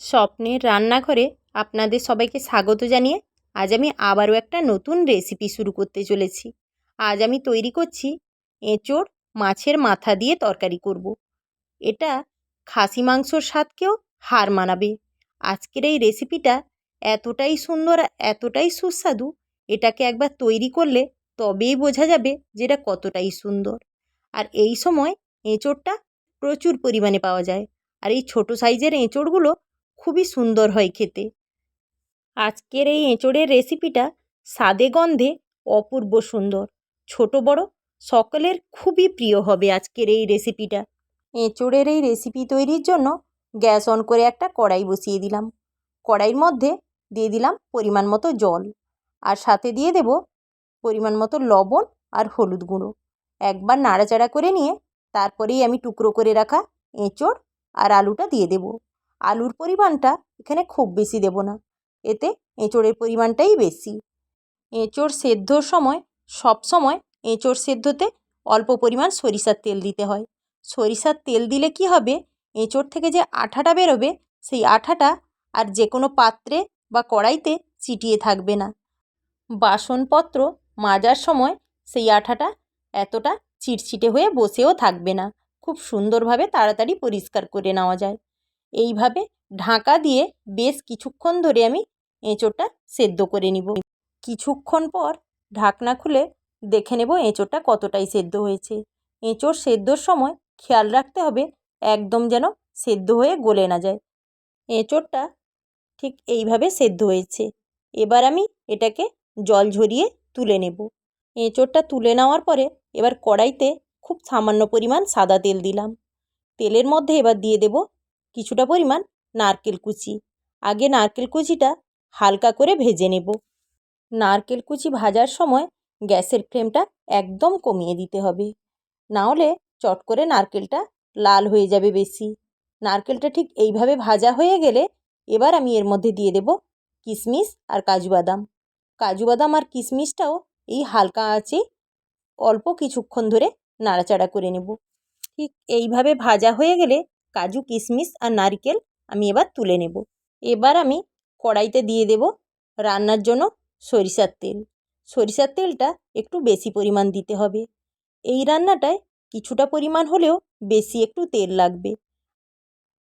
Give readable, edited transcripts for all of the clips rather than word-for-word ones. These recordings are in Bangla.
স্বপ্নের রান্নাঘরে আপনাদের সবাইকে স্বাগত জানিয়ে আজ আমি আবারও একটা নতুন রেসিপি শুরু করতে চলেছি। আজ আমি তৈরি করছি এঁচোড় মাছের মাথা দিয়ে তরকারি করব। এটা খাসি মাংসর স্বাদকেও হার মানাবে। আজকের এই রেসিপিটা এতটাই সুন্দর আর এতটাই সুস্বাদু, এটাকে একবার তৈরি করলে তবেই বোঝা যাবে যে এটা কতটাই সুন্দর। আর এই সময় এঁচোড়টা প্রচুর পরিমাণে পাওয়া যায়, আর এই ছোটো সাইজের এঁচোড়গুলো খুবই সুন্দর হয় খেতে। আজকের এই এঁচোড়ের রেসিপিটা স্বাদে গন্ধে অপূর্ব সুন্দর, ছোট বড় সকলের খুবই প্রিয় হবে আজকের এই রেসিপিটা। এঁচোড়ের এই রেসিপি তৈরির জন্য গ্যাস অন করে একটা কড়াই বসিয়ে দিলাম। কড়াইয়ের মধ্যে দিয়ে দিলাম পরিমাণ মতো জল, আর সাথে দিয়ে দেব পরিমাণ মতো লবণ আর হলুদ গুঁড়ো। একবার নাড়াচাড়া করে নিয়ে তারপরেই আমি টুকরো করে রাখা এঁচোড় আর আলুটা দিয়ে দেব। আলুর পরিমাণটা এখানে খুব বেশি দেব না, এতে এঁচোড়ের পরিমাণটাই বেশি। এঁচোড় সেদ্ধর সময় সব সময় এঁচোড় সেদ্ধতে অল্প পরিমাণ সরিষার তেল দিতে হয়। সরিষার তেল দিলে কি হবে, এঁচোড় থেকে যে আঠাটা বেরোবে সেই আঠাটা আর যে কোনো পাত্রে বা কড়াইতে চিটিয়ে থাকবে না। বাসনপত্র মাজার সময় সেই আঠাটা এতটা চিটচিটে হয়ে বসেও থাকবে না, খুব সুন্দরভাবে তাড়াতাড়ি পরিষ্কার করে নেওয়া যায়। এইভাবে ঢাকা দিয়ে বেশ কিছুক্ষণ ধরে আমি এঁচোড়টা সেদ্ধ করে নিব। কিছুক্ষণ পর ঢাকনা খুলে দেখে নেব এঁচোড়টা কতটাই সেদ্ধ হয়েছে। এঁচোড় সেদ্ধর সময় খেয়াল রাখতে হবে একদম যেন সেদ্ধ হয়ে গলে না যায়। এঁচোড়টা ঠিক এইভাবে সেদ্ধ হয়েছে। এবার আমি এটাকে জল ঝরিয়ে তুলে নেব। এঁচোড়টা তুলে নেওয়ার পরে এবার কড়াইতে খুব সামান্য পরিমাণ সাদা তেল দিলাম। তেলের মধ্যে এবার দিয়ে দেব কিছুটা পরিমাণ নারকেল কুচি। আগে নারকেল কুচিটা হালকা করে ভেজে নেব। নারকেল কুচি ভাজার সময় গ্যাসের ফ্লেমটা একদম কমিয়ে দিতে হবে, না হলে চট করে নারকেলটা লাল হয়ে যাবে বেশি। নারকেলটা ঠিক এইভাবে ভাজা হয়ে গেলে এবার আমি এর মধ্যে দিয়ে দেব কিশমিশ আর কাজু বাদাম। কাজু বাদাম আর কিশমিশটাও এই হালকা আঁচে অল্প কিছুক্ষণ ধরে নাড়াচাড়া করে নেব। ঠিক এইভাবে ভাজা হয়ে গেলে কাজু কিশমিশ আর নারকেল আমি এবার তুলে নেব। এবার আমি কড়াইতে দিয়ে দেব রান্নার জন্য সরিষার তেল। সরিষার তেলটা একটু বেশি পরিমাণ দিতে হবে। এই রান্নাটায় কিছুটা পরিমাণ হলেও বেশি একটু তেল লাগবে।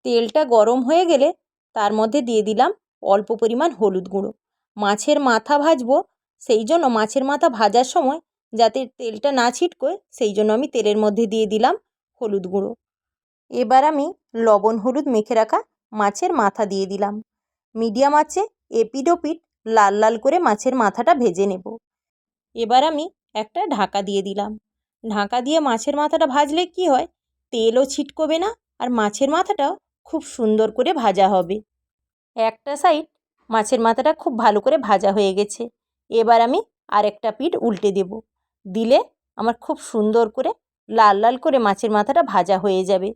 তেলটা গরম হয়ে গেলে তার মধ্যে দিয়ে দিলাম অল্প পরিমাণ হলুদ গুঁড়ো। মাছের মাথা ভাজবো, সেই জন্য মাছের মাথা ভাজার সময় যাতে তেলটা না ছিটকোয় সেই জন্য আমি তেলের মধ্যে দিয়ে দিলাম হলুদ গুঁড়ো। এবার আমি লবণ হলুদ মেখে রাখা মাছের মাথা দিয়ে দিলাম। মিডিয়াম আঁচে এপিঠ ওপিঠ লাল লাল করে মাছের মাথাটা ভেজে নেব। এবার আমি একটা ঢাকা দিয়ে দিলাম। ঢাকা দিয়ে মাছের মাথাটা ভাজলে কি হয়, তেলও ছিটকোবে না আর মাছের মাথাটাও খুব সুন্দর করে ভাজা হবে। একটা সাইড মাছের মাথাটা খুব ভালো করে ভাজা হয়ে গেছে। এবার আমি আরেকটা পিঠ উল্টে দেব। দিলে আমার খুব সুন্দর করে লাল লাল করে মাছের মাথাটা ভাজা হয়ে যাবে।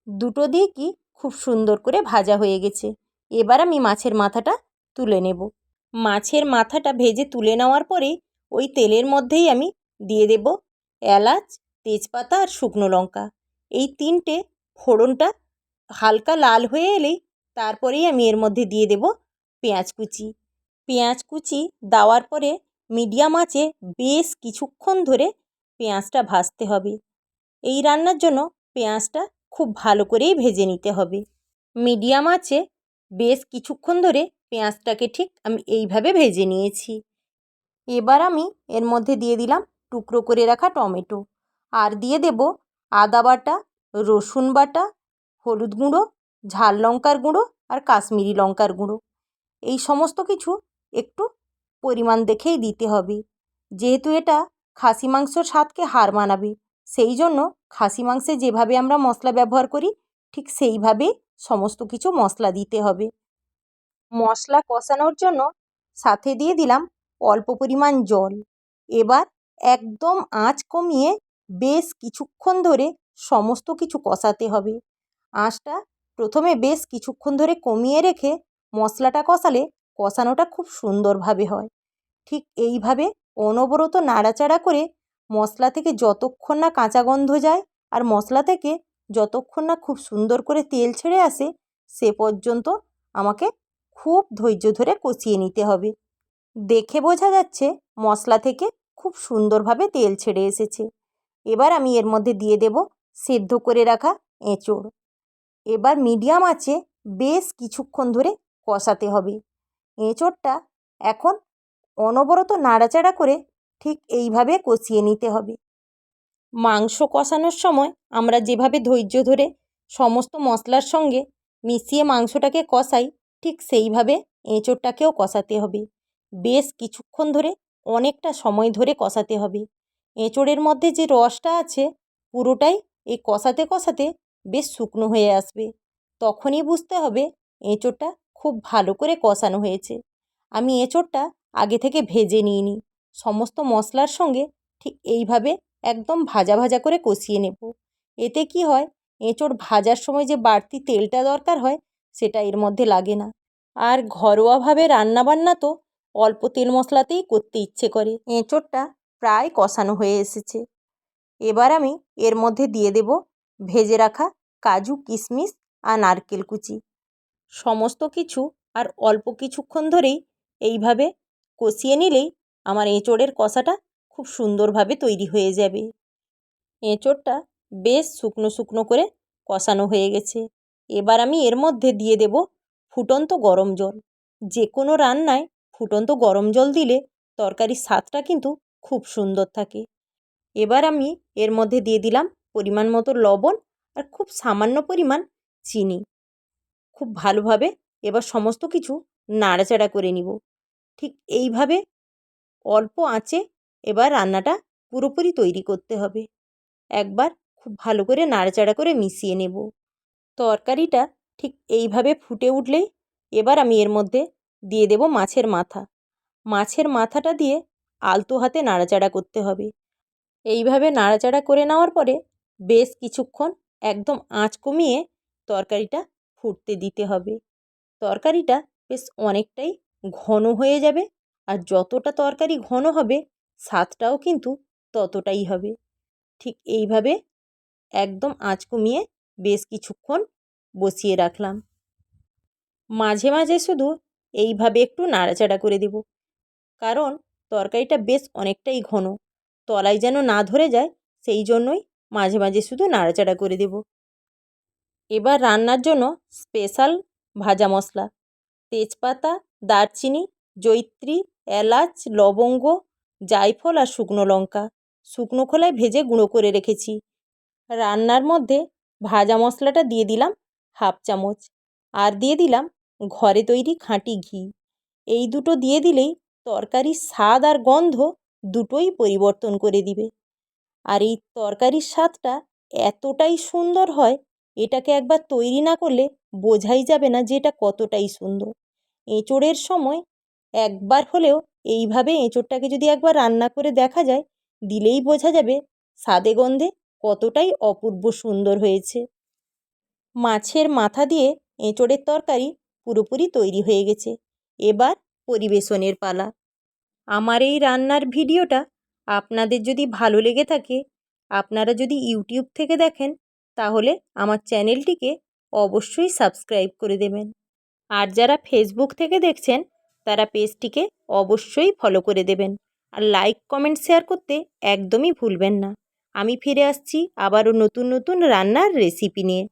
দুটো দিকই খুব সুন্দর করে ভাজা হয়ে গেছে। এবার আমি মাছের মাথাটা তুলে নেব। মাছের মাথাটা ভেজে তুলে নেওয়ার পরে ওই তেলের মধ্যেই আমি দিয়ে দেব এলাচ, তেজপাতা আর শুকনো লঙ্কা। এই তিনটে ফোড়নটা হালকা লাল হয়ে এলেই তারপরেই আমি এর মধ্যে দিয়ে দেব পেঁয়াজ কুচি। পেঁয়াজ কুচি দেওয়ার পরে মিডিয়াম আঁচে বেশ কিছুক্ষণ ধরে পেঁয়াজটা ভাজতে হবে। এই রান্নার জন্য পেঁয়াজটা খুব ভালো করেই ভেজে নিতে হবে। মিডিয়াম আঁচে বেশ কিছুক্ষণ ধরে পেঁয়াজটাকে ঠিক আমি এইভাবে ভেজে নিয়েছি। এবার আমি এর মধ্যে দিয়ে দিলাম টুকরো করে রাখা টমেটো, আর দিয়ে দেব আদা বাটা, রসুন বাটা, হলুদ গুঁড়ো, ঝাল লঙ্কার গুঁড়ো আর কাশ্মীরি লঙ্কার গুঁড়ো। এই সমস্ত কিছু একটু পরিমাণ দেখেই দিতে হবে, যেহেতু এটা খাসি মাংসর স্বাদকে হার মানাবে। সেই জন্য খাসি মাংসে যেভাবে আমরা মশলা ব্যবহার করি ঠিক সেইভাবেই সমস্ত কিছু মশলা দিতে হবে। মশলা কষানোর জন্য সাথে দিয়ে দিলাম অল্প পরিমাণ জল। এবার একদম আঁচ কমিয়ে বেশ কিছুক্ষণ ধরে সমস্ত কিছু কষাতে হবে। আঁচটা প্রথমে বেশ কিছুক্ষণ ধরে কমিয়ে রেখে মশলাটা কষালে কষানোটা খুব সুন্দরভাবে হয়। ঠিক এইভাবে অনবরত নাড়াচাড়া করে মশলা থেকে যতক্ষণ না কাঁচা গন্ধ যায় আর মশলা থেকে যতক্ষণ না খুব সুন্দর করে তেল ছেড়ে আসে সে পর্যন্ত আমাকে খুব ধৈর্য ধরে কষিয়ে নিতে হবে। দেখে বোঝা যাচ্ছে মশলা থেকে খুব সুন্দরভাবে তেল ছেড়ে এসেছে। এবার আমি এর মধ্যে দিয়ে দেব সেদ্ধ করে রাখা এঁচোড়। এবার মিডিয়াম আঁচে বেশ কিছুক্ষণ ধরে কষাতে হবে। এঁচোড়টা এখন অনবরত নাড়াচাড়া করে ঠিক এইভাবে কষিয়ে নিতে হবে। মাংস কষানোর সময় আমরা যেভাবে ধৈর্য ধরে সমস্ত মশলার সঙ্গে মিশিয়ে মাংসটাকে কষাই, ঠিক সেইভাবে এঁচোড়টাকেও কষাতে হবে। বেশ কিছুক্ষণ ধরে অনেকটা সময় ধরে কষাতে হবে। এঁচোড়ের মধ্যে যে রসটা আছে পুরোটাই এই কষাতে কষাতে বেশ শুকনো হয়ে আসবে। তখনই বুঝতে হবে এঁচোড়টা খুব ভালো করে কষানো হয়েছে। আমি এঁচোড়টা আগে থেকে ভেজে নিইনি, সমস্ত মশলার সঙ্গে ঠিক এইভাবে একদম ভাজা ভাজা করে কষিয়ে নেব। এতে কি হয়, এঁচোড় ভাজার সময় যে বাড়তি তেলটা দরকার হয় সেটা এর মধ্যে লাগে না। আর ঘরোয়াভাবে রান্নাবান্না তো অল্প তেল মশলাতেই করতে ইচ্ছে করে। এঁচোড়টা প্রায় কষানো হয়ে এসেছে। এবার আমি এর মধ্যে দিয়ে দেব ভেজে রাখা কাজু, কিশমিশ আর নারকেল কুচি। সমস্ত কিছু আর অল্প কিছুক্ষণ ধরেই এইভাবে কষিয়ে নিলেই আমার এঁচোড়ের কষাটা খুব সুন্দরভাবে তৈরি হয়ে যাবে। এঁচোড়টা বেশ শুকনো শুকনো করে কষানো হয়ে গেছে। এবার আমি এর মধ্যে দিয়ে দেব ফুটন্ত গরম জল। যে কোনো রান্নায় ফুটন্ত গরম জল দিলে তরকারির স্বাদটা কিন্তু খুব সুন্দর থাকে। এবার আমি এর মধ্যে দিয়ে দিলাম পরিমাণ মতো লবণ আর খুব সামান্য পরিমাণ চিনি। খুব ভালোভাবে এবার সমস্ত কিছু নাড়াচাড়া করে নিব। ঠিক এইভাবে অল্প আঁচে এবার রান্নাটা পুরোপুরি তৈরি করতে হবে। একবার খুব ভালো করে নাড়াচাড়া করে মিশিয়ে নেব। তরকারিটা ঠিক এইভাবে ফুটে উঠলেই এবার আমি এর মধ্যে দিয়ে দেব মাছের মাথা। মাছের মাথাটা দিয়ে আলতো হাতে নাড়াচাড়া করতে হবে। এইভাবে নাড়াচাড়া করে নেওয়ার পরে বেশ কিছুক্ষণ একদম আঁচ কমিয়ে তরকারিটা ফুটতে দিতে হবে। তরকারিটা বেশ অনেকটাই ঘন হয়ে যাবে, আর যতটা তরকারি ঘন হবে স্বাদটাও কিন্তু ততটাই হবে। ঠিক এইভাবে একদম আঁচ কমিয়ে বেশ কিছুক্ষণ বসিয়ে রাখলাম। মাঝে মাঝে শুধু এইভাবে একটু নাড়াচাড়া করে দেব, কারণ তরকারিটা বেশ অনেকটাই ঘন, তলায় যেন না ধরে যায় সেই জন্যই মাঝে মাঝে শুধু নাড়াচাড়া করে দেব। এবার রান্নার জন্য স্পেশাল ভাজা মশলা তেজপাতা, দারচিনি, জয়িত্রী, এলাচ, লবঙ্গ, জায়ফল আর শুকনো লঙ্কা শুকনো খোলায় ভেজে গুঁড়ো করে রেখেছি। রান্নার মধ্যে ভাজা মশলাটা দিয়ে দিলাম হাফ চামচ, আর দিয়ে দিলাম ঘরে তৈরি খাঁটি ঘি। এই দুটো দিয়ে দিলেই তরকারির স্বাদ আর গন্ধ দুটোই পরিবর্তন করে দিবে। আর এই তরকারির স্বাদটা এতটাই সুন্দর হয়, এটাকে একবার তৈরি না করলে বোঝাই যাবে না যে এটা কতটাই সুন্দর। এঁচোড়ের সময় একবার হলেও এইভাবে এঁচোড়টাকে যদি একবার রান্না করে দেখা যায়, দিলেই বোঝা যাবে স্বাদে গন্ধে কতটাই অপূর্ব সুন্দর হয়েছে। মাছের মাথা দিয়ে এঁচোড়ের তরকারি পুরোপুরি তৈরি হয়ে গেছে। এবার পরিবেশনের পালা। আমার এই রান্নার ভিডিওটা আপনাদের যদি ভালো লেগে থাকে, আপনারা যদি ইউটিউব থেকে দেখেন, তাহলে আমার চ্যানেলটিকে অবশ্যই সাবস্ক্রাইব করে দেবেন। আর যারা ফেসবুক থেকে দেখছেন তারা পেজটিকে অবশ্যই ফলো করে দেবেন। আর লাইক, কমেন্ট, শেয়ার করতে একদমই ভুলবেন না। আমি ফিরে আসছি আবারও নতুন নতুন রান্নার রেসিপি নিয়ে।